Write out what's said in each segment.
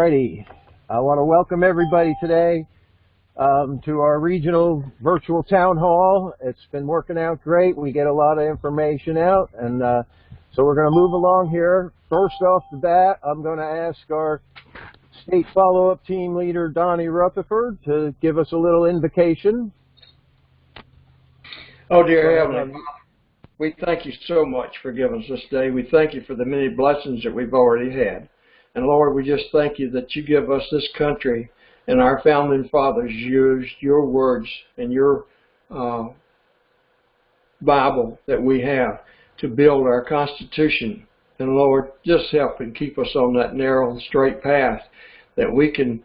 righty. I want to welcome everybody today to our regional virtual town hall. It's been working out great. We get a lot of information out, and so we're going to move along here. First off the bat, I'm going to ask our state follow-up team leader, Donnie Rutherford, to give us a little invocation. Oh, dear Heavenly Father, we thank you so much for giving us this day. We thank you for the many blessings that we've already had. And Lord, we just thank you that you give us this country, and our founding fathers used your words and your Bible that we have to build our Constitution. And Lord, just help and keep us on that narrow and straight path that we can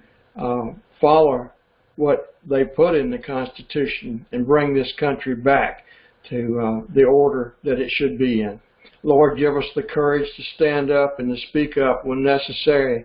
follow what they put in the Constitution and bring this country back to the order that it should be in. Lord, give us the courage to stand up and to speak up when necessary.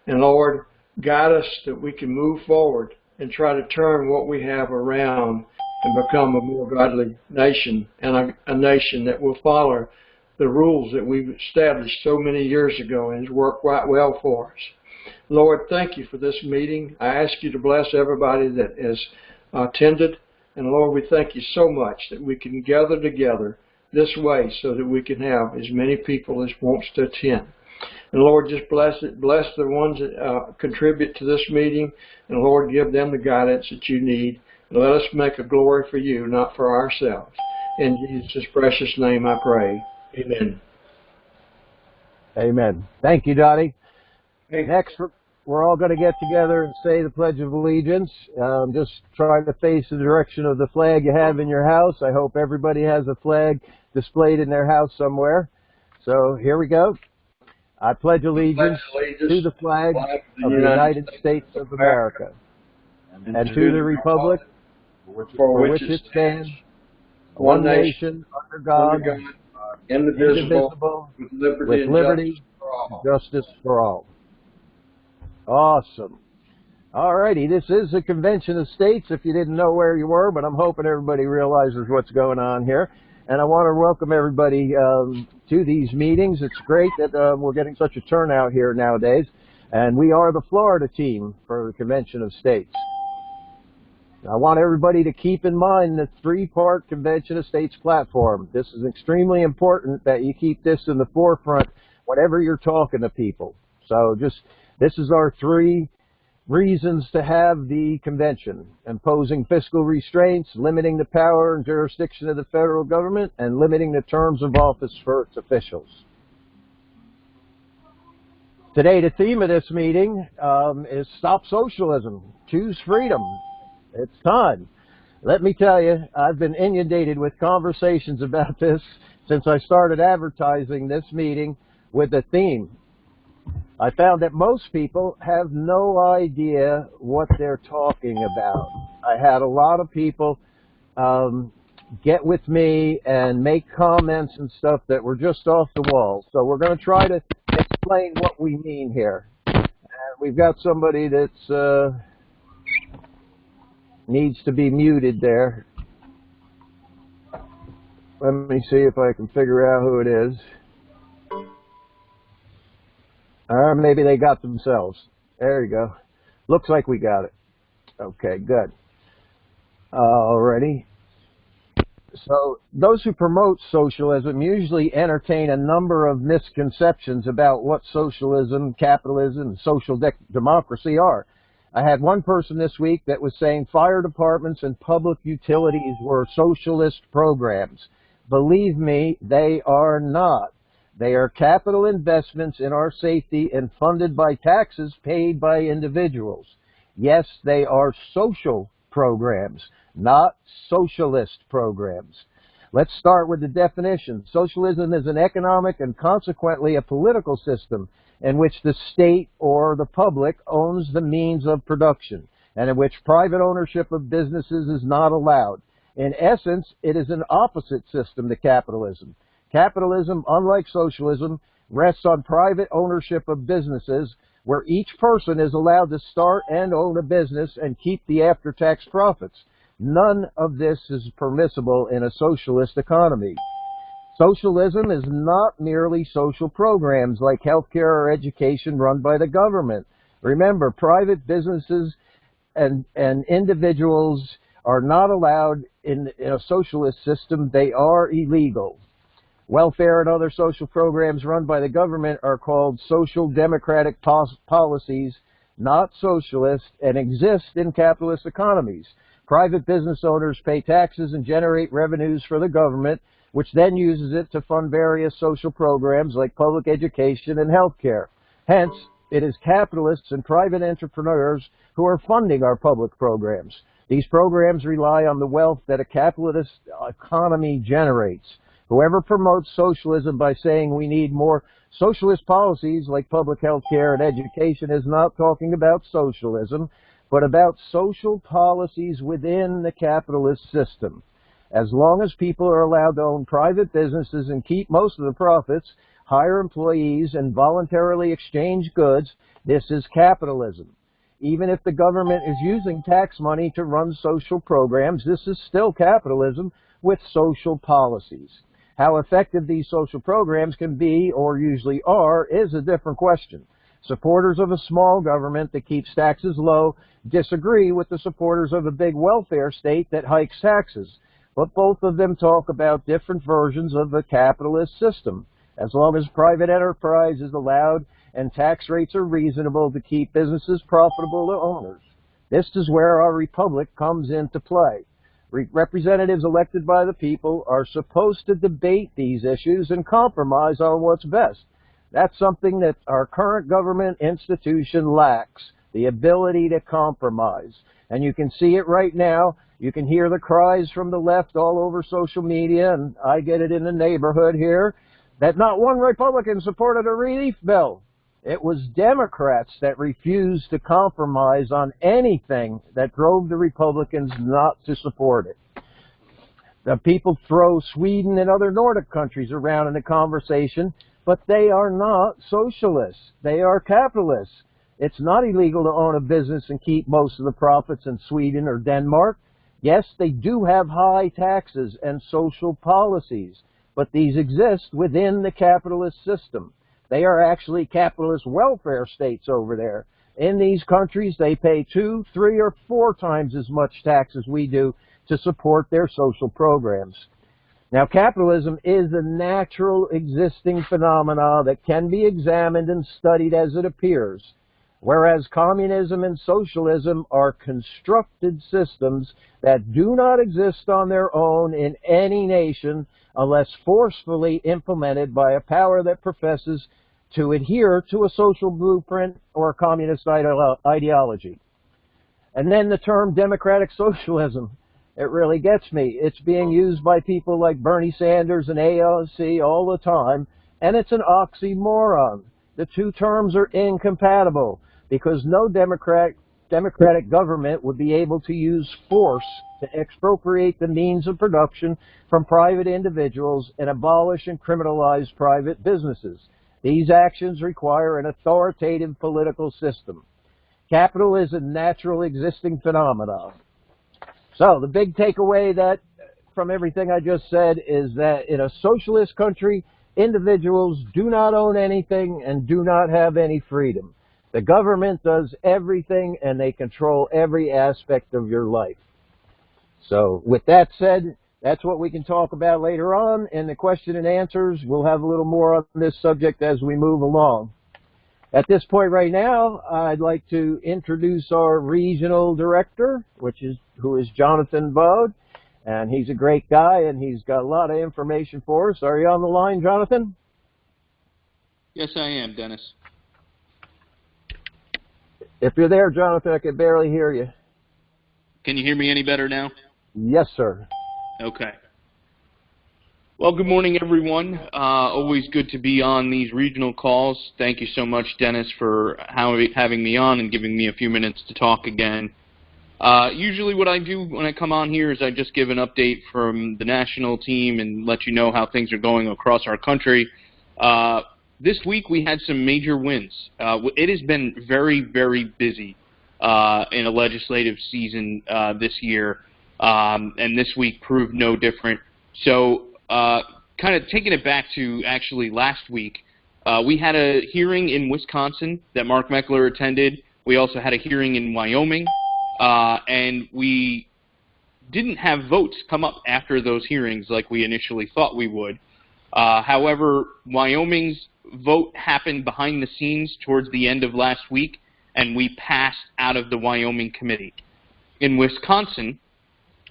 And Lord, guide us that we can move forward and try to turn what we have around and become a more godly nation, and a nation that will follow the rules that we've established so many years ago and has worked quite well for us. Lord, thank you for this meeting. I ask you to bless everybody that has attended. And Lord, we thank you so much that we can gather together this way so that we can have as many people as wants to attend. And Lord, just bless it. Bless the ones that contribute to this meeting. And Lord, give them the guidance that you need. And let us make a glory for you, not for ourselves. In Jesus' precious name I pray. Amen. Amen. Thank you, Donnie. Hey. Next, we're all going to get together and say the Pledge of Allegiance. Just trying to face the direction of the flag you have in your house. I hope everybody has a flag displayed in their house somewhere. So here we go. I pledge allegiance to the flag of the United States of America and to the republic for which it stands, one nation, under God, indivisible, with liberty and justice for all. Awesome. All righty, this is a convention of states, if you didn't know where you were, but I'm hoping everybody realizes what's going on here. And I want to welcome everybody to these meetings. It's great that we're getting such a turnout here nowadays. And we are the Florida team for the Convention of States. I want everybody to keep in mind the three-part Convention of States platform. This is extremely important that you keep this in the forefront whenever you're talking to people. So this is our three reasons to have the convention: imposing fiscal restraints, limiting the power and jurisdiction of the federal government, and limiting the terms of office for its officials. Today, the theme of this meeting is Stop Socialism, Choose Freedom. It's time. Let me tell you, I've been inundated with conversations about this since I started advertising this meeting with the theme. I found that most people have no idea what they're talking about. I had a lot of people get with me and make comments and stuff that were just off the wall. So we're going to try to explain what we mean here. And we've got somebody that's needs to be muted there. Let me see if I can figure out who it is. Or maybe they got themselves. There you go. Looks like we got it. Okay, good. Alrighty. So those who promote socialism usually entertain a number of misconceptions about what socialism, capitalism, and social democracy are. I had one person this week that was saying fire departments and public utilities were socialist programs. Believe me, they are not. They are capital investments in our safety and funded by taxes paid by individuals. Yes, they are social programs, not socialist programs. Let's start with the definition. Socialism is an economic and consequently a political system in which the state or the public owns the means of production and in which private ownership of businesses is not allowed. In essence, it is an opposite system to capitalism. Capitalism, unlike socialism, rests on private ownership of businesses where each person is allowed to start and own a business and keep the after-tax profits. None of this is permissible in a socialist economy. Socialism is not merely social programs like healthcare or education run by the government. Remember, private businesses and individuals are not allowed in a socialist system. They are illegal. Welfare and other social programs run by the government are called social democratic policies, not socialist, and exist in capitalist economies. Private business owners pay taxes and generate revenues for the government, which then uses it to fund various social programs like public education and health care. Hence, it is capitalists and private entrepreneurs who are funding our public programs. These programs rely on the wealth that a capitalist economy generates. Whoever promotes socialism by saying we need more socialist policies like public health care and education is not talking about socialism, but about social policies within the capitalist system. As long as people are allowed to own private businesses and keep most of the profits, hire employees, and voluntarily exchange goods, this is capitalism. Even if the government is using tax money to run social programs, this is still capitalism with social policies. How effective these social programs can be, or usually are, is a different question. Supporters of a small government that keeps taxes low disagree with the supporters of a big welfare state that hikes taxes. But both of them talk about different versions of the capitalist system. As long as private enterprise is allowed and tax rates are reasonable to keep businesses profitable to owners. This is where our republic comes into play. Representatives elected by the people are supposed to debate these issues and compromise on what's best. That's something that our current government institution lacks, the ability to compromise. And you can see it right now. You can hear the cries from the left all over social media, and I get it in the neighborhood here, that not one Republican supported a relief bill. It was Democrats that refused to compromise on anything that drove the Republicans not to support it. The people throw Sweden and other Nordic countries around in the conversation, but they are not socialists. They are capitalists. It's not illegal to own a business and keep most of the profits in Sweden or Denmark. Yes, they do have high taxes and social policies, but these exist within the capitalist system. They are actually capitalist welfare states over there. In these countries, they pay 2, 3, or 4 times as much tax as we do to support their social programs. Now, capitalism is a natural existing phenomena that can be examined and studied as it appears, whereas communism and socialism are constructed systems that do not exist on their own in any nation unless forcefully implemented by a power that professes to adhere to a social blueprint or a communist ideology. And then the term democratic socialism, it really gets me. It's being used by people like Bernie Sanders and AOC all the time, and it's an oxymoron. The two terms are incompatible because no democratic government would be able to use force to expropriate the means of production from private individuals and abolish and criminalize private businesses. These actions require an authoritative political system. Capital is a natural existing phenomenon. So the big takeaway that from everything I just said is that in a socialist country, individuals do not own anything and do not have any freedom. The government does everything and they control every aspect of your life. So with that said, that's what we can talk about later on in the question and answers. We'll have a little more on this subject as we move along. At this point right now, I'd like to introduce our Regional Director, who is Jonathon Viaud, and he's a great guy and he's got a lot of information for us. Are you on the line, Jonathon? Yes, I am, Dennis. If you're there, Jonathon, I can barely hear you. Can you hear me any better now? Yes, sir. Okay. Well, good morning, everyone. Always good to be on these regional calls. Thank you so much, Dennis, for having me on and giving me a few minutes to talk again. Usually what I do when I come on here is I just give an update from the national team and let you know how things are going across our country. This week we had some major wins. It has been very, very busy in a legislative season this year, and this week proved no different. So kind of taking it back to actually last week, we had a hearing in Wisconsin that Mark Meckler attended We also had a hearing in Wyoming, and we didn't have votes come up after those hearings like we initially thought we would. However, Wyoming's vote happened behind the scenes towards the end of last week, and we passed out of the Wyoming committee. In Wisconsin,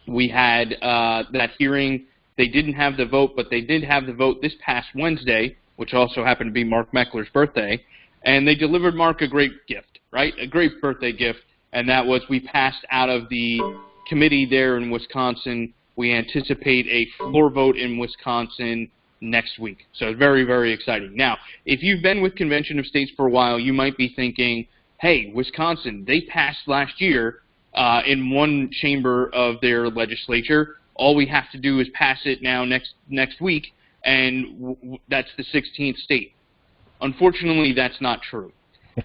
we had that hearing. They didn't have the vote, but they did have the vote this past Wednesday, which also happened to be Mark Meckler's birthday, and they delivered Mark a great gift, right? A great birthday gift, and that was we passed out of the committee there in Wisconsin. We anticipate a floor vote in Wisconsin next week. So very, very exciting. Now, if you've been with Convention of States for a while, you might be thinking, hey, Wisconsin, they passed last year in one chamber of their legislature. All we have to do is pass it now next week, and that's the 16th state. Unfortunately, that's not true.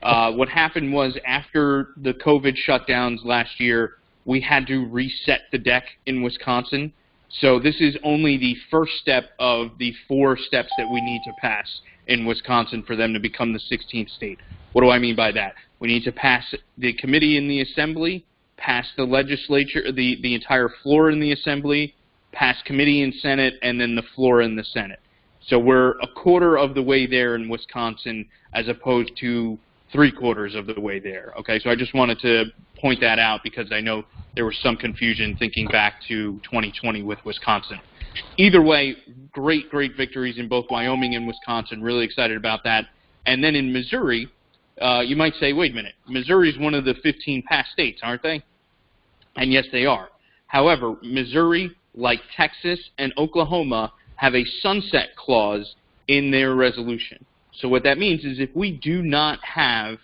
What happened was after the COVID shutdowns last year, we had to reset the deck in Wisconsin. So this is only the first step of the 4 steps that we need to pass in Wisconsin for them to become the 16th state. What do I mean by that? We need to pass the committee in the assembly, pass the legislature, the entire floor in the assembly, pass committee and Senate, and then the floor in the Senate. So we're a quarter of the way there in Wisconsin as opposed to 3/4 of the way there. Okay, so I just wanted to point that out because I know there was some confusion thinking back to 2020 with Wisconsin. Either way, great victories in both Wyoming and Wisconsin. Really excited about that. And then in Missouri, you might say, wait a minute, Missouri is one of the 15 past states, aren't they? And yes, they are. However, Missouri, like Texas and Oklahoma, have a sunset clause in their resolution. So what that means is if we do not have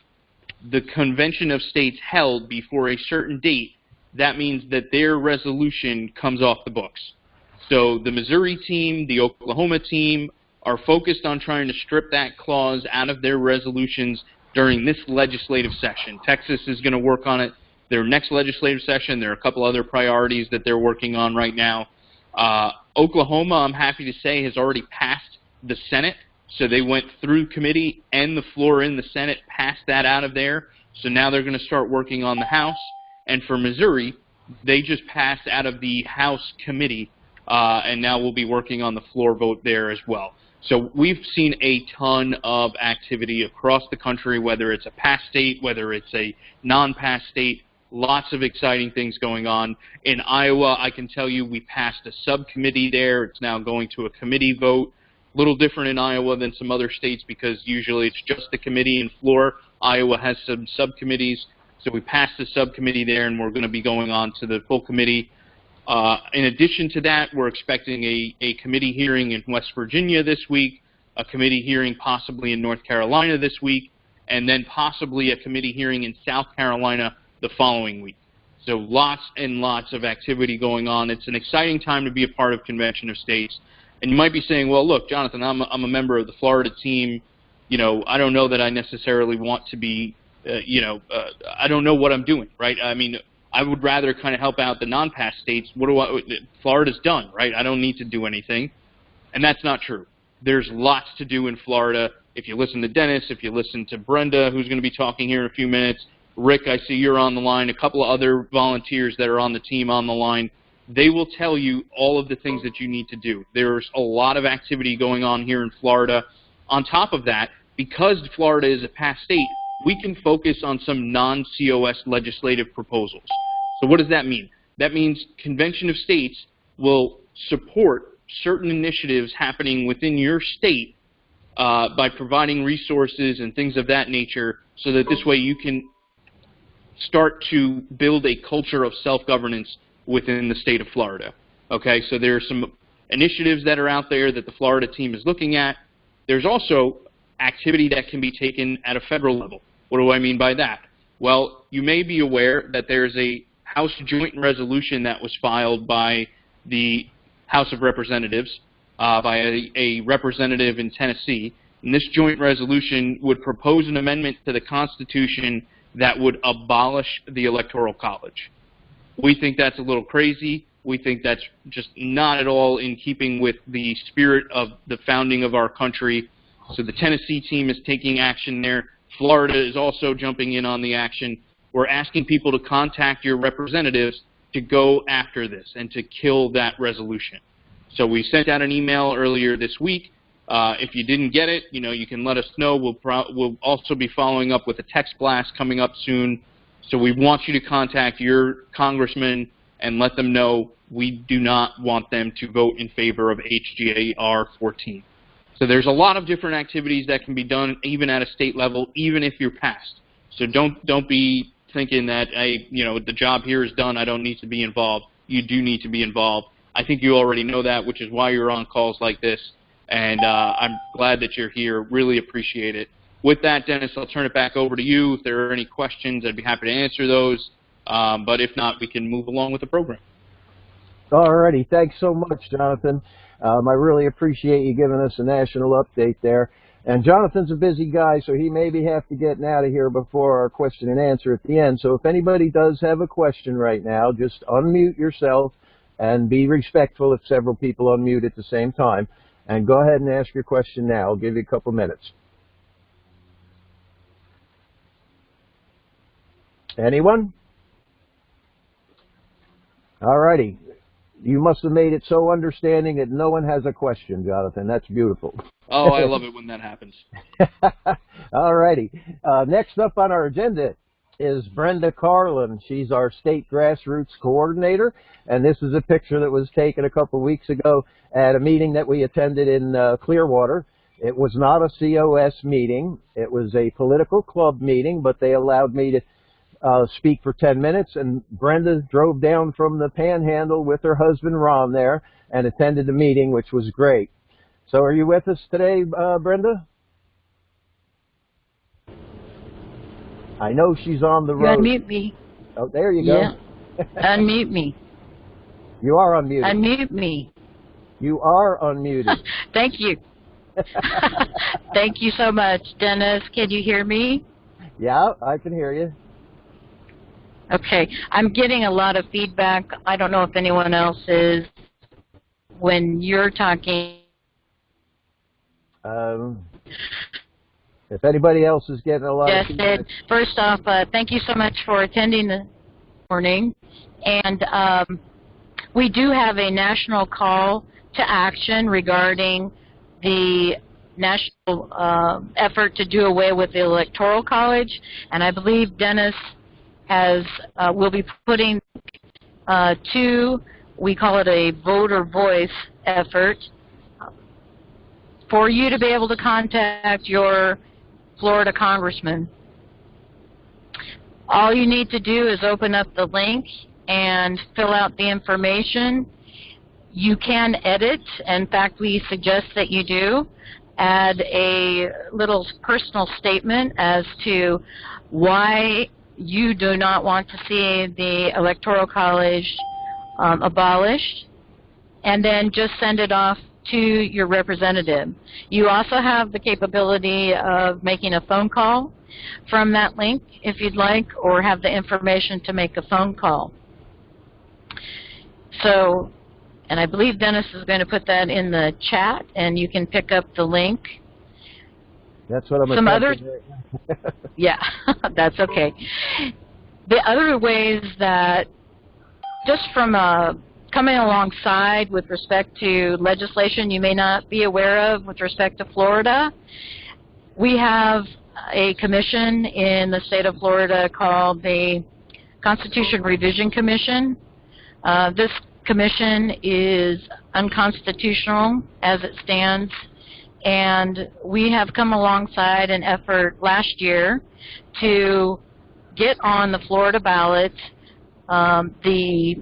the Convention of States held before a certain date, that means that their resolution comes off the books. So the Missouri team, the Oklahoma team are focused on trying to strip that clause out of their resolutions during this legislative session. Texas is going to work on it. Their next legislative session, there are a couple other priorities that they're working on right now. Oklahoma, I'm happy to say, has already passed the Senate. So they went through committee and the floor in the Senate, passed that out of there. So now they're going to start working on the House. And for Missouri, they just passed out of the House committee, and now we'll be working on the floor vote there as well. So we've seen a ton of activity across the country, whether it's a pass state, whether it's a non-pass state, lots of exciting things going on. In Iowa, I can tell you we passed a subcommittee there. It's now going to a committee vote. A little different in Iowa than some other states because usually it's just the committee and floor. Iowa has some subcommittees. So we passed the subcommittee there, and we're going to be going on to the full committee. In addition to that, we're expecting a committee hearing in West Virginia this week, a committee hearing possibly in North Carolina this week, and then possibly a committee hearing in South Carolina the following week. So lots and lots of activity going on. It's an exciting time to be a part of Convention of States. And you might be saying, well, look, Jonathan, I'm a member of the Florida team. You know, I don't know that I necessarily want to be, I don't know what I'm doing, right? I mean, I would rather kind of help out the non-pass states. Florida's done, right? I don't need to do anything. And that's not true. There's lots to do in Florida. If you listen to Dennis, if you listen to Brenda, who's going to be talking here in a few minutes, Rick, I see you're on the line, a couple of other volunteers that are on the team on the line. They will tell you all of the things that you need to do. There's a lot of activity going on here in Florida. On top of that, because Florida is a past state, we can focus on some non-COS legislative proposals. So what does that mean? That means Convention of States will support certain initiatives happening within your state by providing resources and things of that nature so that this way you can start to build a culture of self-governance within the state of Florida. Okay, so there are some initiatives that are out there that the Florida team is looking at. There's also activity that can be taken at a federal level. What do I mean by that? Well, you may be aware that there's a House joint resolution that was filed by the House of Representatives by a representative in Tennessee. And this joint resolution would propose an amendment to the Constitution that would abolish the Electoral College. We think that's a little crazy. We think that's just not at all in keeping with the spirit of the founding of our country. So the Tennessee team is taking action there. Florida is also jumping in on the action. We're asking people to contact your representatives to go after this and to kill that resolution. So we sent out an email earlier this week. If you didn't get it, you can let us know. We'll also be following up with a text blast coming up soon. So we want you to contact your congressman and let them know we do not want them to vote in favor of HJR 14. So there's a lot of different activities that can be done even at a state level, even if you're passed. So don't be thinking that, hey, the job here is done, I don't need to be involved. You do need to be involved. I think you already know that, which is why you're on calls like this. And I'm glad that you're here. Really appreciate it. With that, Dennis, I'll turn it back over to you. If there are any questions, I'd be happy to answer those. But if not, we can move along with the program. All righty. Thanks so much, Jonathan. I really appreciate you giving us a national update there. And Jonathan's a busy guy, so he maybe have to get out of here before our question and answer at the end. So if anybody does have a question right now, just unmute yourself and be respectful if several people unmute at the same time. And go ahead and ask your question now. I'll give you a couple minutes. Anyone? All righty. You must have made it so understanding that no one has a question, Jonathan. That's beautiful. Oh, I love it when that happens. All righty. Next up on our agenda is Brenda Carlin. She's our state grassroots coordinator, and this is a picture that was taken a couple weeks ago at a meeting that we attended in Clearwater. It was not a COS meeting. It was a political club meeting, but they allowed me to speak for 10 minutes, and Brenda drove down from the Panhandle with her husband Ron there and attended the meeting, which was great. So are you with us today, Brenda? I know she's on the road. You unmute me. Oh, there you go. Yeah. Unmute me. You are unmuted. Unmute me. You are unmuted. Thank you. Thank you so much. Dennis, can you hear me? Yeah, I can hear you. Okay. I'm getting a lot of feedback. I don't know if anyone else is. When you're talking... If anybody else is getting a lot of feedback. First off, thank you so much for attending this morning. And we do have a national call to action regarding the national effort to do away with the Electoral College. And I believe Dennis will be putting we call it a voter voice effort, for you to be able to contact your Florida congressman. All you need to do is open up the link and fill out the information. You can edit. In fact, we suggest that you do. Add a little personal statement as to why you do not want to see the Electoral College abolished, and then just send it off to your representative. You also have the capability of making a phone call from that link if you'd like, or have the information to make a phone call. So, and I believe Dennis is going to put that in the chat, and you can pick up the link. That's what I'm Some other, yeah, that's okay. The other ways that, just from coming alongside with respect to legislation you may not be aware of with respect to Florida, we have a commission in the state of Florida called the Constitution Revision Commission. This commission is unconstitutional as it stands, and we have come alongside an effort last year to get on the Florida ballot the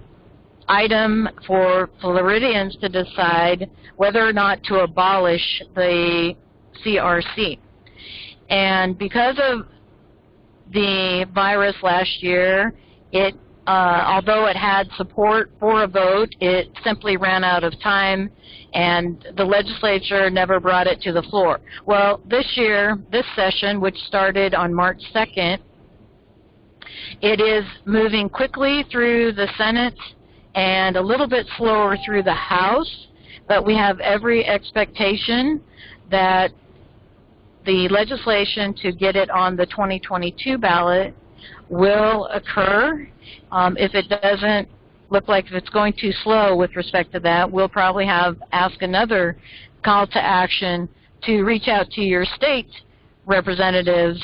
item for Floridians to decide whether or not to abolish the CRC. And because of the virus last year, although it had support for a vote, it simply ran out of time, and the legislature never brought it to the floor. Well, this year, this session, which started on March 2nd, it is moving quickly through the Senate and a little bit slower through the House, but we have every expectation that the legislation to get it on the 2022 ballot will occur. If it doesn't look like it's going too slow with respect to that, we'll probably ask another call to action to reach out to your state representatives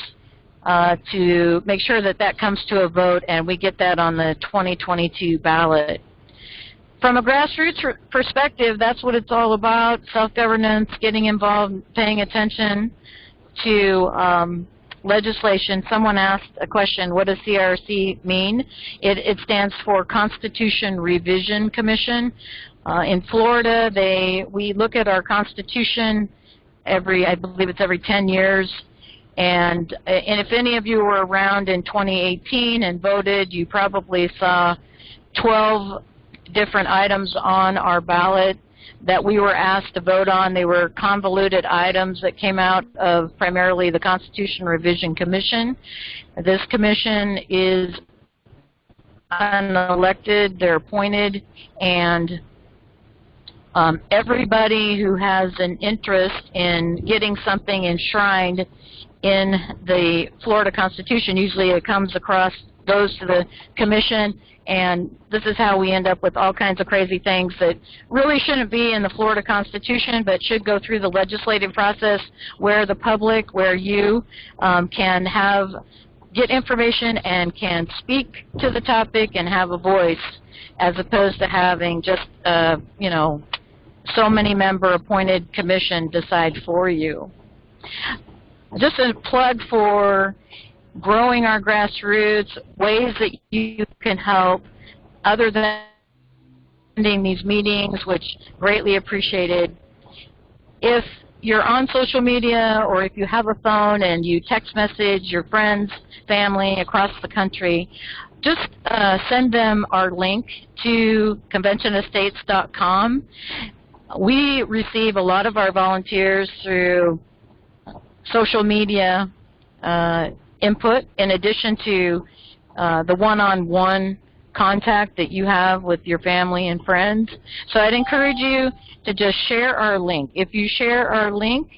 to make sure that that comes to a vote and we get that on the 2022 ballot. From a grassroots perspective, that's what it's all about: self-governance, getting involved, paying attention to legislation. Someone asked a question, what does CRC mean? It stands for Constitution Revision Commission. In Florida, we look at our Constitution I believe it's every 10 years. And if any of you were around in 2018 and voted, you probably saw 12 different items on our ballot that we were asked to vote on. They were convoluted items that came out of primarily the Constitution Revision Commission. This commission is unelected, they're appointed, and everybody who has an interest in getting something enshrined in the Florida Constitution, usually it goes to the commission, and this is how we end up with all kinds of crazy things that really shouldn't be in the Florida Constitution, but should go through the legislative process where the public, where you can get information and can speak to the topic and have a voice, as opposed to having just, so many member appointed commission decide for you. Just a plug for growing our grassroots, ways that you can help other than attending these meetings, which greatly appreciated. If you're on social media or if you have a phone and you text message your friends, family across the country, just send them our link to conventionofstates.com. We receive a lot of our volunteers through social media input, in addition to the one-on-one contact that you have with your family and friends. So I'd encourage you to just share our link. If you share our link,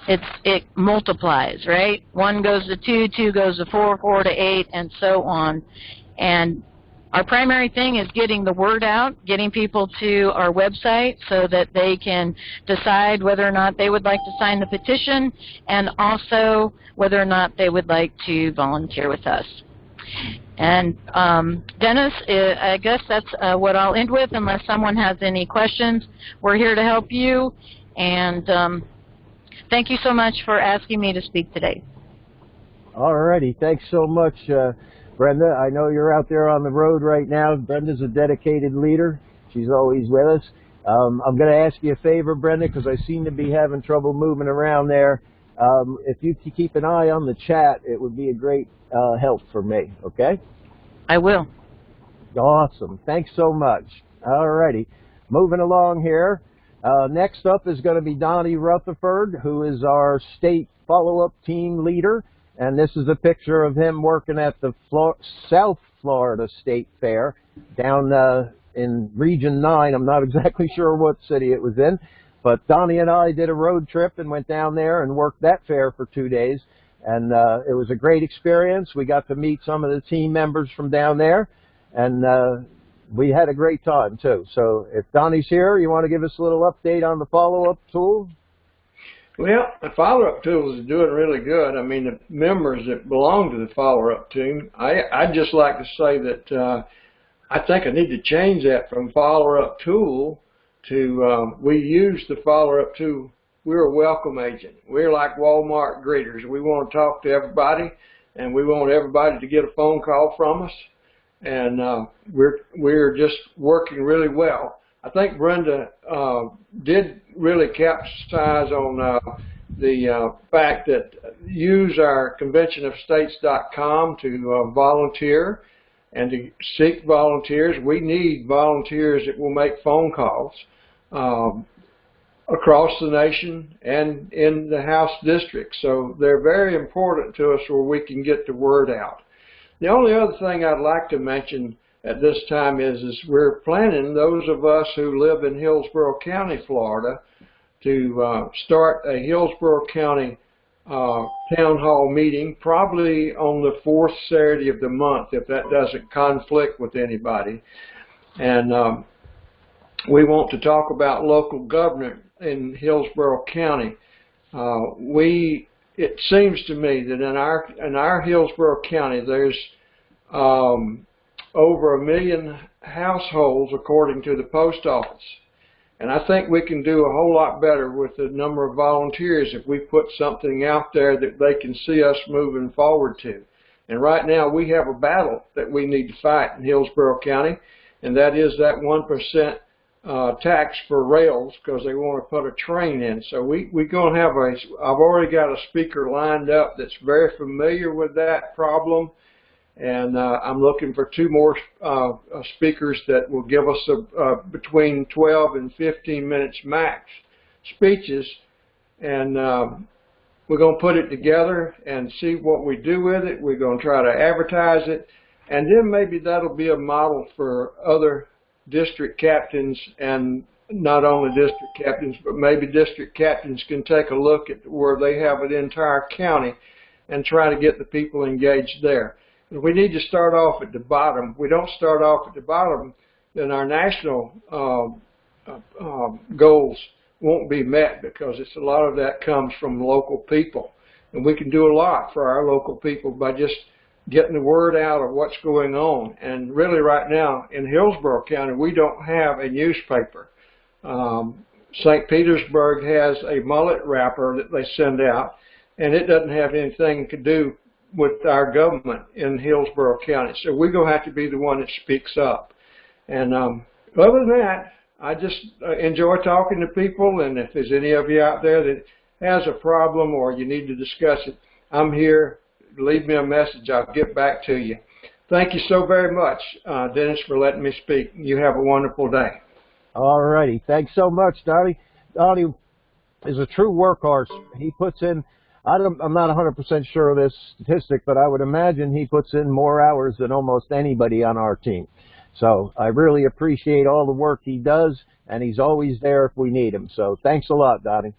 it multiplies, right? 1 goes to 2, 2 goes to 4, 4 to 8, and so on. And our primary thing is getting the word out, getting people to our website so that they can decide whether or not they would like to sign the petition, and also whether or not they would like to volunteer with us. And Dennis, I guess that's what I'll end with, unless someone has any questions. We're here to help you, and thank you so much for asking me to speak today. All righty, thanks so much, Brenda. I know you're out there on the road right now. Brenda's a dedicated leader. She's always with us. I'm going to ask you a favor, Brenda, because I seem to be having trouble moving around there. If you keep an eye on the chat, it would be a great help for me, okay? I will. Awesome. Thanks so much. All righty. Moving along here. Next up is going to be Donnie Rutherford, who is our state follow-up team leader. And this is a picture of him working at the South Florida State Fair down in Region 9. I'm not exactly sure what city it was in, but Donnie and I did a road trip and went down there and worked that fair for 2 days. And it was a great experience. We got to meet some of the team members from down there, and we had a great time, too. So if Donnie's here, you want to give us a little update on the follow-up tool? Well, the follow-up tool is doing really good. I mean, the members that belong to the follow-up team, I'd just like to say that I think I need to change that from follow-up tool to we use the follow-up tool. We're a welcome agent. We're like Walmart greeters. We want to talk to everybody, and we want everybody to get a phone call from us. And we're just working really well. I think Brenda did really capitalize on the fact that use our conventionofstates.com to volunteer and to seek volunteers. We need volunteers that will make phone calls across the nation and in the House district. So they're very important to us where we can get the word out. The only other thing I'd like to mention at this time is we're planning, those of us who live in Hillsborough County, Florida, to start a Hillsborough County town hall meeting, probably on the 4th Saturday of the month, if that doesn't conflict with anybody. And we want to talk about local government in Hillsborough County. It seems to me that in our Hillsborough County, there's over 1 million households according to the post office. And I think we can do a whole lot better with the number of volunteers if we put something out there that they can see us moving forward to. And right now we have a battle that we need to fight in Hillsborough County, and that is that 1% tax for rails, because they want to put a train in. So we're going to have I've already got a speaker lined up that's very familiar with that problem. And I'm looking for 2 more speakers that will give us between 12 and 15 minutes max speeches. And we're going to put it together and see what we do with it. We're going to try to advertise it. And then maybe that'll be a model for other district captains, and not only district captains, but maybe district captains can take a look at where they have an entire county and try to get the people engaged there. We need to start off at the bottom. If we don't start off at the bottom, then our national goals won't be met, because a lot of that comes from local people. And we can do a lot for our local people by just getting the word out of what's going on. And really right now in Hillsborough County, we don't have a newspaper. St. Petersburg has a mullet wrapper that they send out, and it doesn't have anything to do with our government in Hillsborough County. So we're going to have to be the one that speaks up. And other than that, I just enjoy talking to people, and if there's any of you out there that has a problem or you need to discuss it, I'm here. Leave me a message. I'll get back to you. Thank you so very much, Dennis, for letting me speak. You have a wonderful day. All righty. Thanks so much, Donnie. Donnie is a true workhorse. He puts in, I'm not 100% sure of this statistic, but I would imagine he puts in more hours than almost anybody on our team. So I really appreciate all the work he does, and he's always there if we need him. So thanks a lot, Donnie.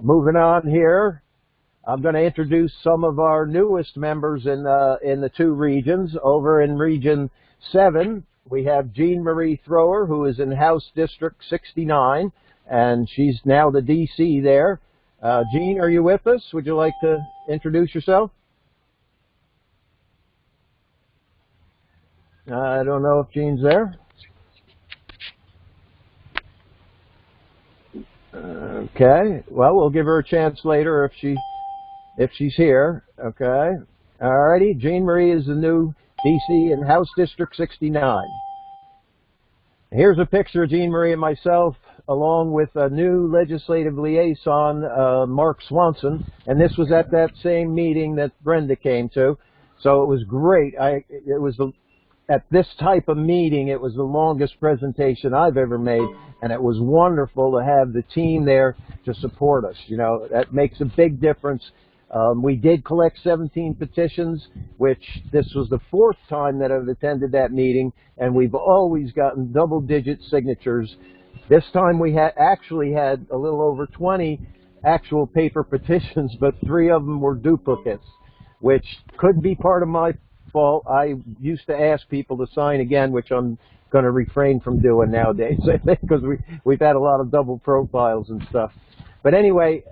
Moving on here, I'm going to introduce some of our newest members in the 2 regions. Over in Region 7, we have Jean Marie Thrower, who is in House District 69, and she's now the DC there. Jean, are you with us? Would you like to introduce yourself? I don't know if Jean's there. Okay. Well, we'll give her a chance later if she's here. Okay. All righty. Jean Marie is the new DC in House District 69. Here's a picture of Jean Marie and myself, along with a new legislative liaison, Mark Swanson, and this was at that same meeting that Brenda came to. So it was great. At this type of meeting, it was the longest presentation I've ever made, and it was wonderful to have the team there to support us. You know, that makes a big difference. We did collect 17 petitions, which this was the 4th time that I've attended that meeting, and we've always gotten double-digit signatures. This time we actually had a little over 20 actual paper petitions, but 3 of them were duplicates, which could be part of my fault. I used to ask people to sign again, which I'm going to refrain from doing nowadays, I think, because we've had a lot of double profiles and stuff. But anyway,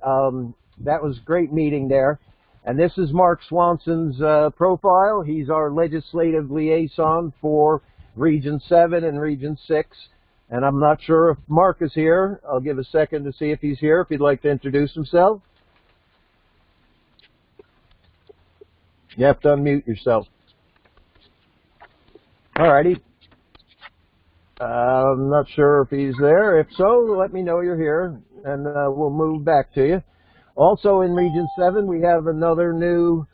that was a great meeting there. And this is Mark Swanson's profile. He's our legislative liaison for Region 7 and Region 6. And I'm not sure if Mark is here. I'll give a second to see if he's here, if he'd like to introduce himself. You have to unmute yourself. All righty. I'm not sure if he's there. If so, let me know you're here, and we'll move back to you. Also in Region 7, we have another new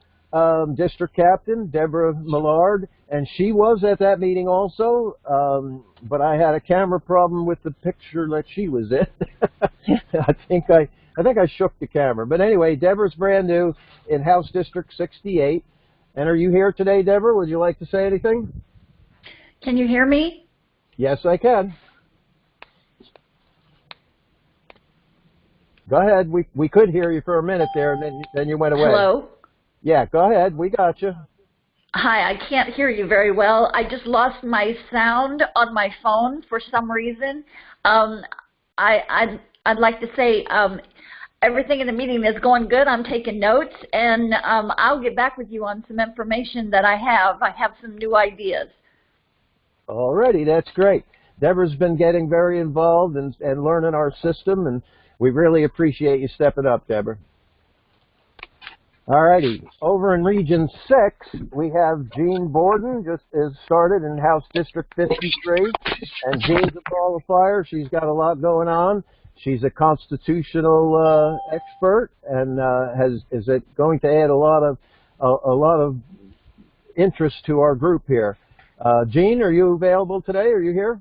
district captain, Deborah Millard, and she was at that meeting also, but I had a camera problem with the picture that she was in. I think I shook the camera. But anyway, Deborah's brand new in House District 68. And are you here today, Deborah? Would you like to say anything? Can you hear me? Yes, I can. Go ahead. We could hear you for a minute there, and then you went away. Hello? Yeah, go ahead. We got you. Hi, I can't hear you very well. I just lost my sound on my phone for some reason. I'd like to say everything in the meeting is going good. I'm taking notes, and I'll get back with you on some information that I have. I have some new ideas. Alrighty, that's great. Deborah's been getting very involved and learning our system, and we really appreciate you stepping up, Deborah. Alrighty, over in Region 6, we have Jean Borden, just is started in House District 53, and Jean's a ball of fire. She's got a lot going on. She's a constitutional expert, and is going to add a lot of interest to our group here. Jean, are you available today? Are you here?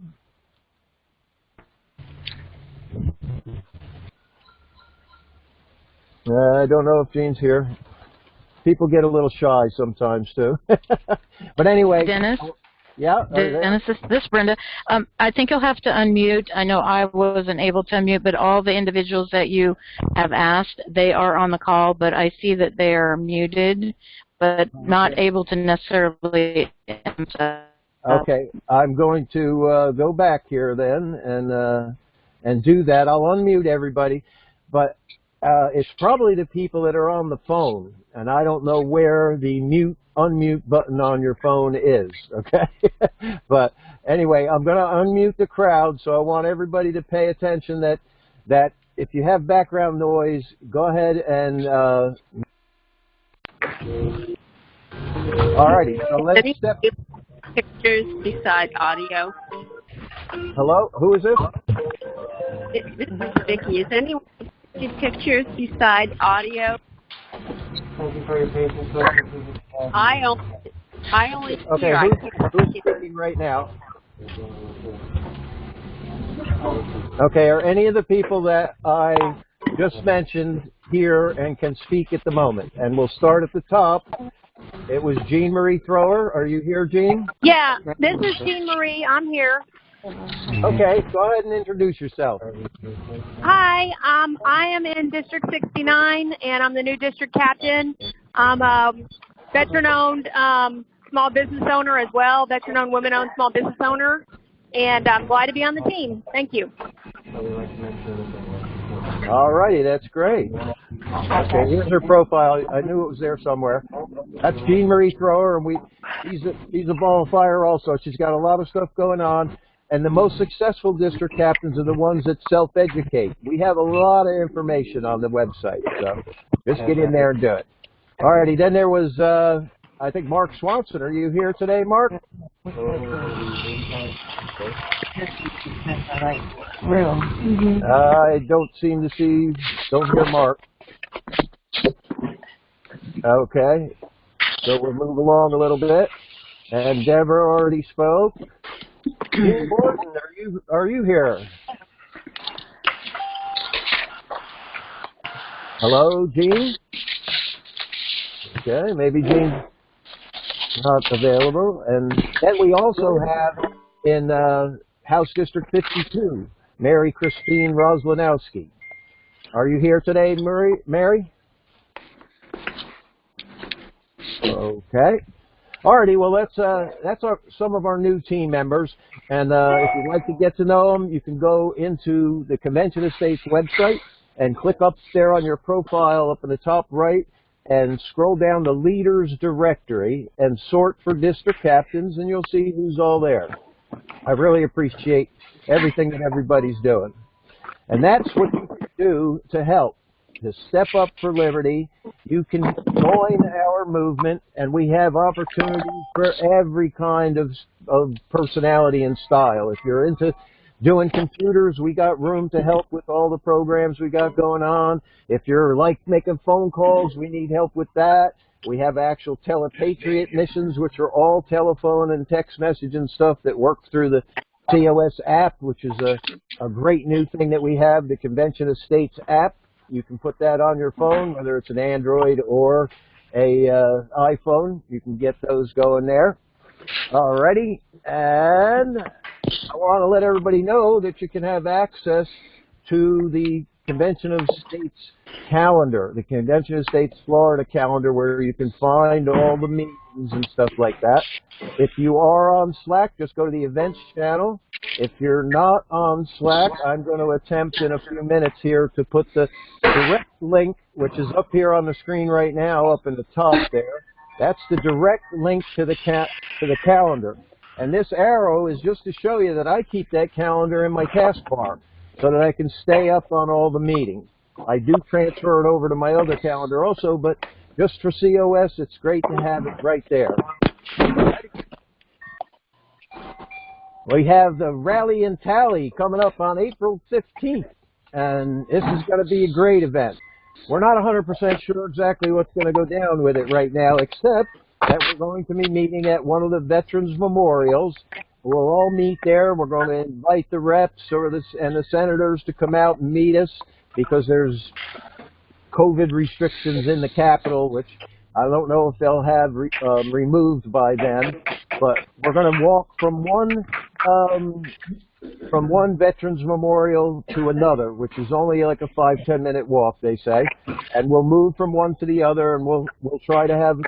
I don't know if Jean's here. People get a little shy sometimes too. But anyway. Dennis? Yeah? Dennis, this is Brenda. I think you'll have to unmute. I know I wasn't able to unmute, but all the individuals that you have asked, they are on the call, but I see that they are muted, but not able to necessarily answer. Okay, I'm going to go back here then and do that. I'll unmute everybody, but it's probably the people that are on the phone, and I don't know where the unmute button on your phone is, okay? But anyway, I'm going to unmute the crowd, so I want everybody to pay attention that if you have background noise, go ahead and alrighty, so let's step. Pictures beside audio. Hello, who is this? This is Vicki. Is anyone taking pictures beside audio? I only Okay, hear. who's speaking right now? Okay, are any of the people that I just mentioned here and can speak at the moment? And we'll start at the top. It was Jean Marie Thrower. Are you here, Jean? Yeah, this is Jean Marie. I'm here. Okay, go ahead and introduce yourself. Hi, I am in District 69, and I'm the new district captain. I'm a veteran-owned small business owner as well, veteran-owned, women-owned small business owner, and I'm glad to be on the team. Thank you. All righty, that's great. Okay, here's her profile. I knew it was there somewhere. That's Jean Marie Thrower, and she's a ball of fire also. She's got a lot of stuff going on, and the most successful district captains are the ones that self-educate. We have a lot of information on the website, so just get in there and do it. All righty, then there was, I think, Mark Swanson. Are you here today, Mark? I don't seem to don't hear Mark. Okay, so we'll move along a little bit. And Deborah already spoke. Jean Borden, are you here? Hello, Jean? Okay, maybe Jean's not available. And then we also have in House District 52, Mary Christine Roslanowski. Are you here today, Mary? Okay. Alrighty, well, that's some of our new team members, and if you'd like to get to know them, you can go into the Convention Estates website and click up there on your profile up in the top right and scroll down the Leaders Directory and sort for district captains, and you'll see who's all there. I really appreciate everything that everybody's doing. And that's what you can do to help, to step up for liberty. You can join our movement, and we have opportunities for every kind of personality and style. If you're into doing computers, we got room to help with all the programs we got going on. If you're like making phone calls, we need help with that. We have actual Telepatriot missions, which are all telephone and text messaging stuff that work through the COS app, which is a great new thing that we have, the Convention Estates app. You can put that on your phone, whether it's an Android or a iPhone. You can get those going there. Alrighty, and I want to let everybody know that you can have access to the Convention of States calendar, the Convention of States Florida calendar, where you can find all the meetings and stuff like that. If you are on Slack, just go to the events channel. If you're not on Slack, I'm going to attempt in a few minutes here to put the direct link, which is up here on the screen right now, up in the top there. That's the direct link to the calendar. And this arrow is just to show you that I keep that calendar in my taskbar so that I can stay up on all the meetings. I do transfer it over to my other calendar also, but just for COS, it's great to have it right there. We have the Rally and Tally coming up on April 15th, and this is going to be a great event. We're not 100% sure exactly what's going to go down with it right now, except that we're going to be meeting at one of the Veterans Memorials. We'll all meet there. We're going to invite the reps and the senators to come out and meet us because there's COVID restrictions in the Capitol, which I don't know if they'll have removed by then. But we're going to walk from one Veterans Memorial to another, which is only like a 5-10 minute walk, they say, and we'll move from one to the other, and we'll try to have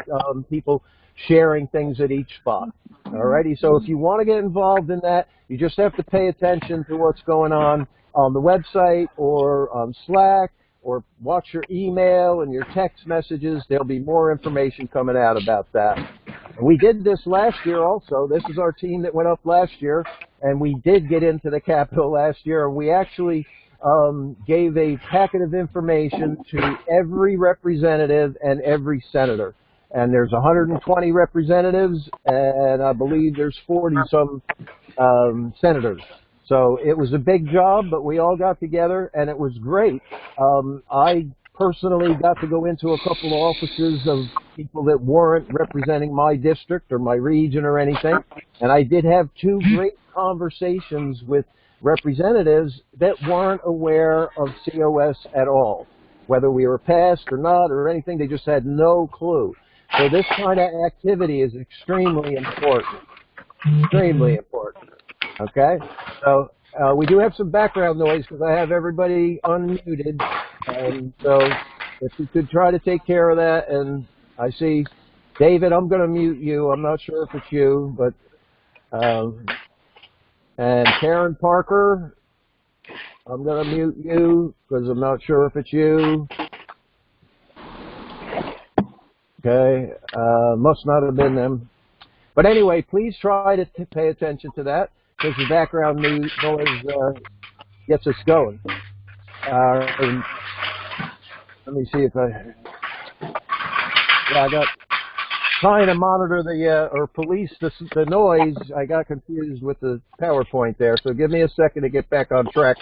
people sharing things at each spot. Alrighty, so if you want to get involved in that, you just have to pay attention to what's going on the website or on Slack, or watch your email and your text messages. There'll be more information coming out about that. And we did this last year also. This is our team that went up last year, and we did get into the Capitol last year, and we actually gave a packet of information to every representative and every senator. And there's 120 representatives, and I believe there's 40-some senators. So it was a big job, but we all got together, and it was great. I personally got to go into a couple of offices of people that weren't representing my district or my region or anything, and I did have 2 great conversations with representatives that weren't aware of COS at all, whether we were passed or not or anything. They just had no clue. So this kind of activity is extremely important, extremely important. Okay, so we do have some background noise because I have everybody unmuted, and so if you could try to take care of that. And I see, David, I'm going to mute you. I'm not sure if it's you, but and Karen Parker, I'm going to mute you because I'm not sure if it's you. Okay, must not have been them. But anyway, please try to pay attention to that, because the background noise gets us going. Let me see if I got trying to monitor or police the noise. I got confused with the PowerPoint there, so give me a second to get back on track.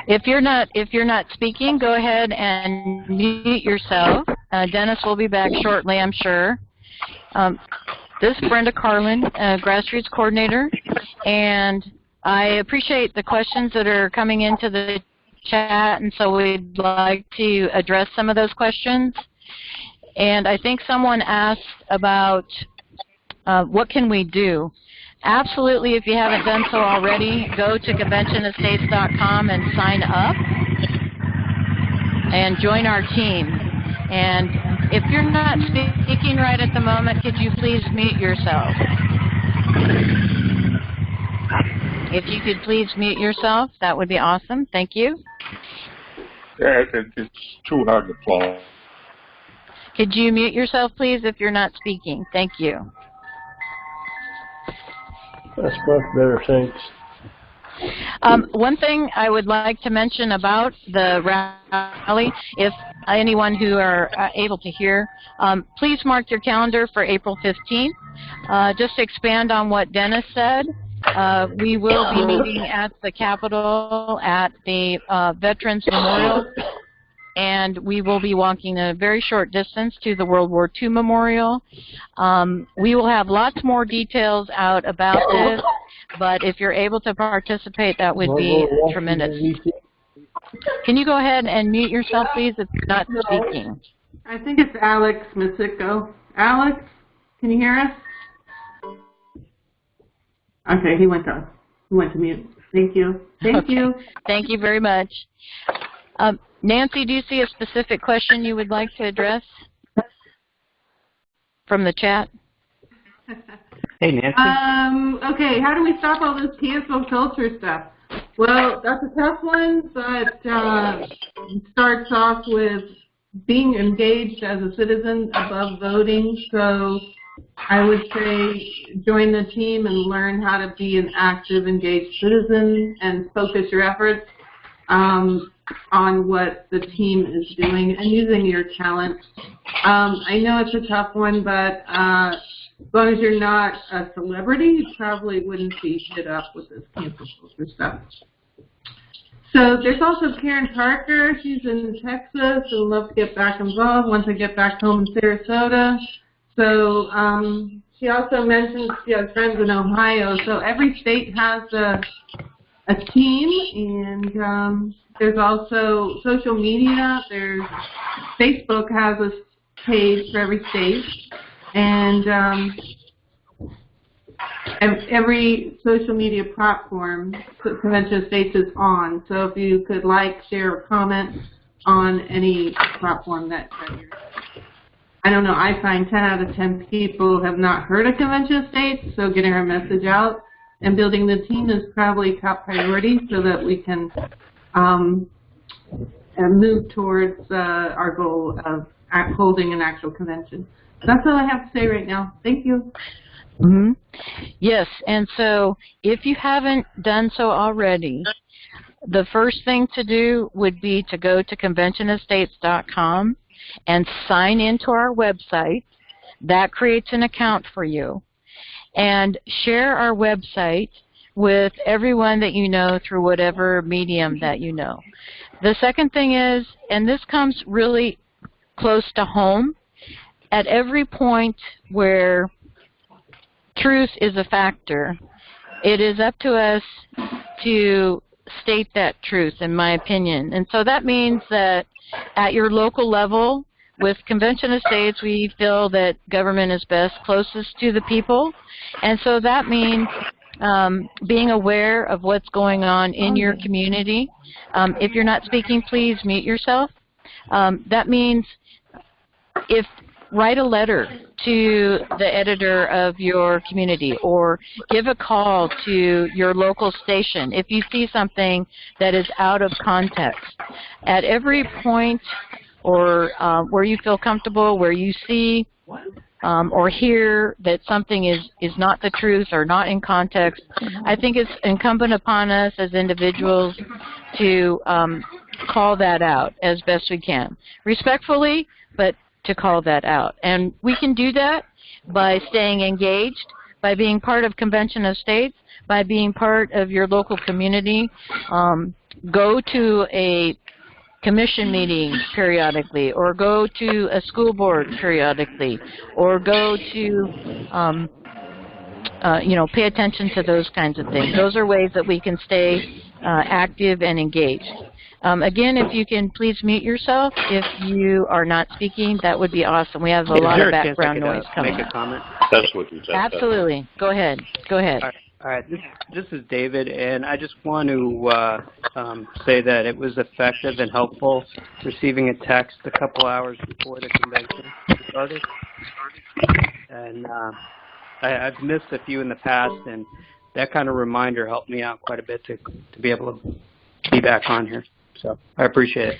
If you're not speaking, go ahead and mute yourself. Dennis will be back shortly, I'm sure. This is Brenda Carlin, Grassoots Coordinator, and I appreciate the questions that are coming into the chat, and so we'd like to address some of those questions. And I think someone asked about what can we do. Absolutely, if you haven't done so already, go to conventionestates.com and sign up and join our team. And if you're not speaking right at the moment, could you please mute yourself? If you could please mute yourself, that would be awesome. Thank you. Yeah, it's too hard to follow. Could you mute yourself, please, if you're not speaking? Thank you. That's much better, thanks. One thing I would like to mention about the rally, if anyone who are able to hear, please mark your calendar for April 15th. Just to expand on what Dennis said, we will be meeting at the Capitol at the Veterans Memorial, and we will be walking a very short distance to the World War II Memorial. We will have lots more details out about this, but if you're able to participate, that would be tremendous. Can you go ahead and mute yourself, please, if you're not speaking? I think it's Alex Masico. Alex, can you hear us? Okay, he went to mute. Thank you. Thank you. Thank you very much. Nancy, do you see a specific question you would like to address from the chat? Hey, Nancy. Okay, how do we stop all this cancel culture stuff? Well, that's a tough one, but it starts off with being engaged as a citizen above voting. So I would say join the team and learn how to be an active, engaged citizen and focus your efforts on what the team is doing and using your talent. I know it's a tough one, but as long as you're not a celebrity, you probably wouldn't be hit up with this cancel culture stuff. So there's also Karen Parker. She's in Texas and would love to get back involved once I get back home in Sarasota. So she also mentioned she has friends in Ohio. So every state has a team, and there's also social media. There's Facebook has a page for every state, and every social media platform Convention of States is on. So if you could like, share, or comment on any platform that you're, I don't know, I find 10 out of 10 people have not heard of Convention of States, so getting our message out and building the team is probably top priority so that we can move towards our goal of holding an actual convention. That's all I have to say right now. Thank you. Mm-hmm. Yes, and so if you haven't done so already, the first thing to do would be to go to conventionestates.com and sign into our website. That creates an account for you. And share our website with everyone that you know through whatever medium that you know. The second thing is, and this comes really close to home, at every point where truth is a factor, it is up to us to state that truth, in my opinion. And so that means that at your local level, with Convention of States, we feel that government is best closest to the people. And so that means being aware of what's going on in your community. If you're not speaking, please mute yourself. That means write a letter to the editor of your community, or give a call to your local station if you see something that is out of context. At every point or where you feel comfortable, where you see or hear that something is not the truth or not in context, I think it's incumbent upon us as individuals to call that out as best we can. Respectfully, but to call that out. And we can do that by staying engaged, by being part of Convention of States, by being part of your local community. Go to a commission meeting periodically, or go to a school board periodically, or go to, pay attention to those kinds of things. Those are ways that we can stay active and engaged. Again, if you can please mute yourself if you are not speaking, that would be awesome. We have a lot of background noise coming. Make a comment? That's what you said. Absolutely. Go ahead. Go ahead. All right. This is David, and I just want to say that it was effective and helpful receiving a text a couple hours before the convention started. And I've missed a few in the past, and that kind of reminder helped me out quite a bit to be able to be back on here. So I appreciate it.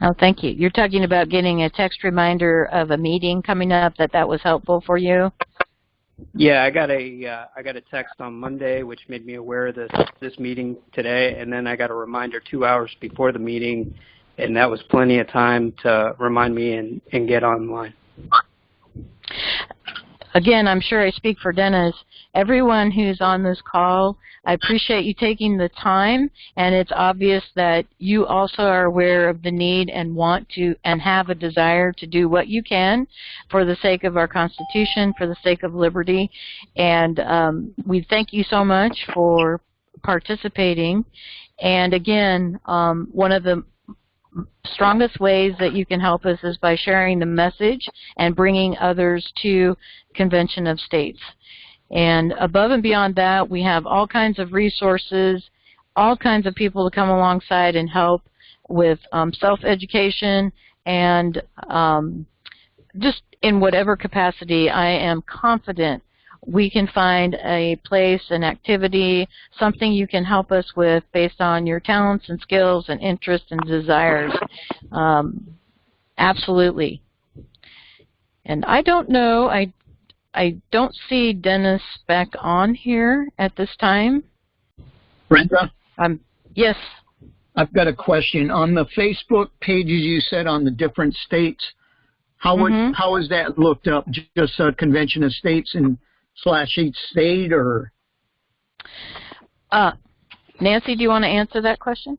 Oh, thank you. You're talking about getting a text reminder of a meeting coming up, that was helpful for you? Yeah, I got a text on Monday, which made me aware of this meeting today, and then I got a reminder 2 hours before the meeting, and that was plenty of time to remind me and get online. Again, I'm sure I speak for Dennis. Everyone who's on this call, I appreciate you taking the time, and it's obvious that you also are aware of the need and want to and have a desire to do what you can for the sake of our Constitution, for the sake of liberty. And we thank you so much for participating. And again, one of the strongest ways that you can help us is by sharing the message and bringing others to Convention of States. And above and beyond that, we have all kinds of resources, all kinds of people to come alongside and help with self-education and just in whatever capacity. I am confident we can find a place, an activity, something you can help us with based on your talents and skills and interests and desires. Absolutely. And I don't know, I don't see Dennis back on here at this time. Brenda? Yes. I've got a question. On the Facebook pages you said on the different states, how is that looked up? Just Convention of States and / each state, or? Nancy, do you want to answer that question?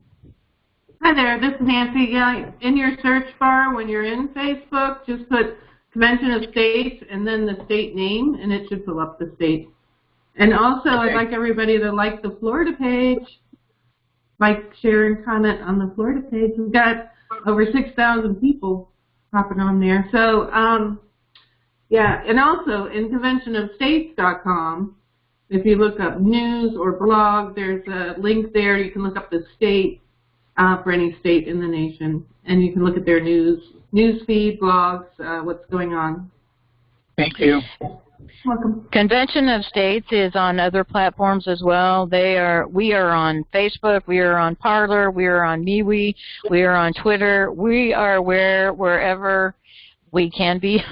Hi there, this is Nancy. Yeah, in your search bar when you're in Facebook, just put Convention of States and then the state name, and it should pull up the state. And also, I'd like everybody to like the Florida page. Like, share, and comment on the Florida page. We've got over 6,000 people popping on there. So, yeah, and also in conventionofstates.com, if you look up news or blog, there's a link there. You can look up the state for any state in the nation, and you can look at their news feed, blogs, what's going on. Thank you. Welcome. Convention of States is on other platforms as well. We are on Facebook, we are on Parler, we are on MeWe, we are on Twitter. We are wherever we can be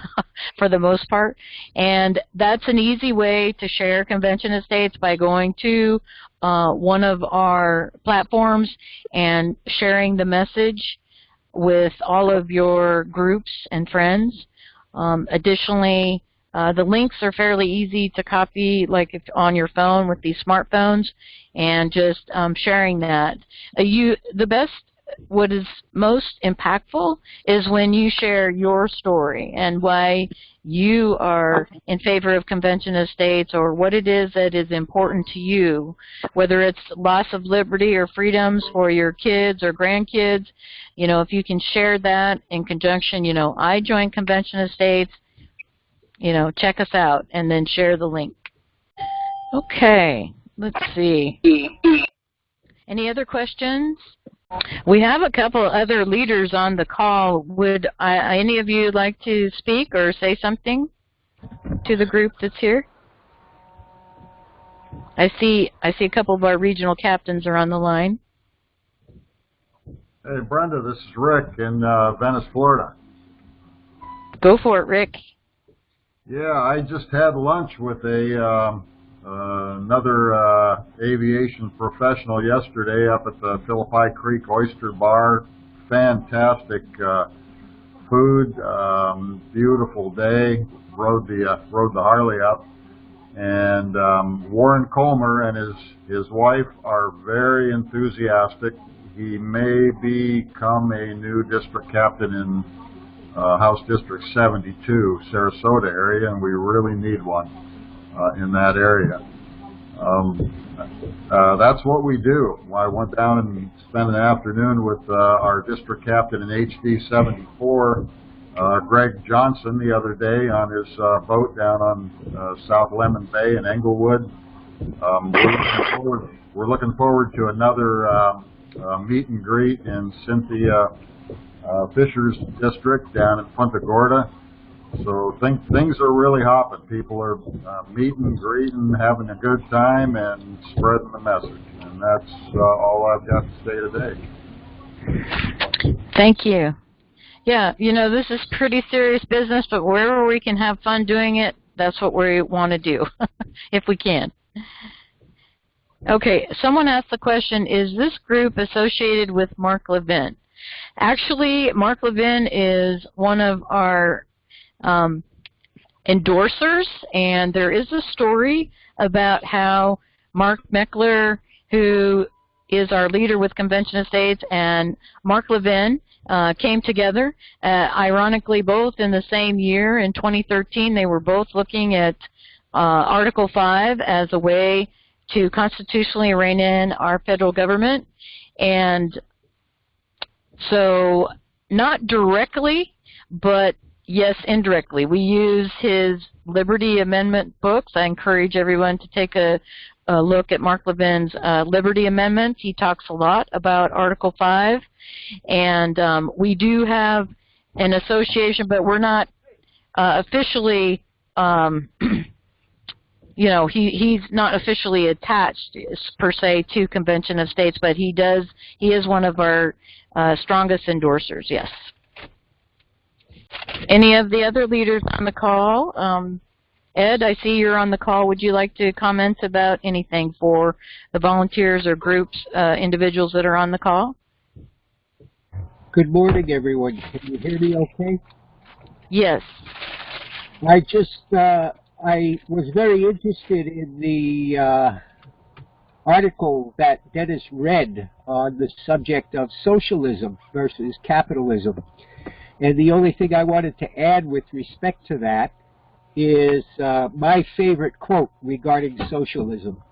for the most part. And that's an easy way to share Convention of States by going to one of our platforms and sharing the message with all of your groups and friends. Additionally, the links are fairly easy to copy, like if on your phone with these smartphones, and just sharing that. What is most impactful is when you share your story and why you are in favor of Convention of States, or what it is that is important to you, whether it's loss of liberty or freedoms for your kids or grandkids. You know, if you can share that in conjunction, you know, I joined Convention of States, you know, check us out, and then share the link. Okay, let's see. Any other questions? We have a couple other leaders on the call. Would any of you like to speak or say something to the group that's here? I see a couple of our regional captains are on the line. Hey, Brenda, this is Rick in Venice, Florida. Go for it, Rick. Yeah, I just had lunch with another aviation professional yesterday up at the Philippi Creek Oyster Bar. Fantastic food, beautiful day. Rode the Harley up, and Warren Comer and his wife are very enthusiastic. He may become a new district captain in House District 72, Sarasota area, and we really need one in that area. That's what we do. I went down and spent an afternoon with our district captain in HD 74 Greg Johnson the other day on his boat down on South Lemon Bay in Englewood. We're looking forward to another meet and greet in Cynthia Fisher's district down in Punta Gorda. So things are really hopping. People are meeting, greeting, having a good time, and spreading the message. And that's all I've got to say today. Thank you. Yeah, you know, this is pretty serious business, but wherever we can have fun doing it, that's what we want to do, if we can. Okay, someone asked the question, is this group associated with Mark Levin? Actually, Mark Levin is one of our endorsers, and there is a story about how Mark Meckler, who is our leader with Convention of States, and Mark Levin came together, ironically both in the same year. In 2013, they were both looking at Article 5 as a way to constitutionally rein in our federal government. And so not directly, but yes, indirectly. We use his Liberty Amendment books. I encourage everyone to take a look at Mark Levin's Liberty Amendment. He talks a lot about Article 5. And we do have an association, but we're not officially, you know, he's not officially attached per se to Convention of States, but he is one of our strongest endorsers, yes. Any of the other leaders on the call? Ed, I see you're on the call. Would you like to comment about anything for the volunteers or groups, individuals that are on the call? Good morning, everyone. Can you hear me okay? Yes. I was very interested in the article that Dennis read on the subject of socialism versus capitalism. And the only thing I wanted to add with respect to that is my favorite quote regarding socialism.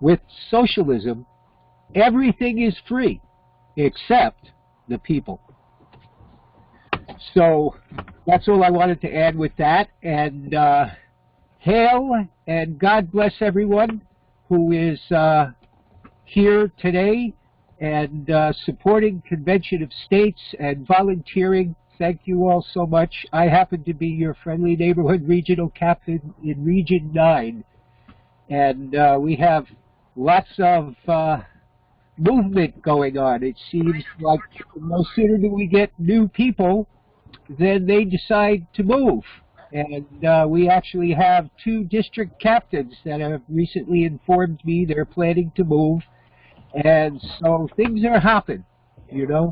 With socialism, everything is free except the people. So that's all I wanted to add with that. And hail and God bless everyone who is here today and supporting Convention of States and volunteering. Thank you all so much. I happen to be your friendly neighborhood regional captain in Region 9. And we have lots of movement going on. It seems like no sooner do we get new people than they decide to move. And we actually have 2 district captains that have recently informed me they're planning to move. And so things are hopping, you know.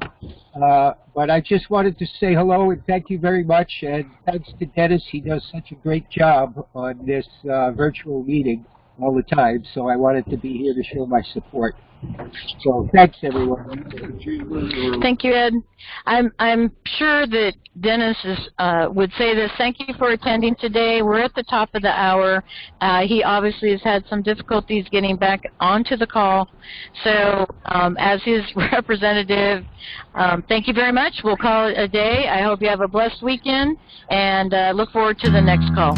But I just wanted to say hello and thank you very much. And thanks to Dennis. He does such a great job on this virtual meeting all the time. So I wanted to be here to show my support. So thanks, everyone. Thank you, Ed. I'm sure that Dennis would say this. Thank you for attending today. We're at the top of the hour. He obviously has had some difficulties getting back onto the call. So as his representative, thank you very much. We'll call it a day. I hope you have a blessed weekend and look forward to the next call.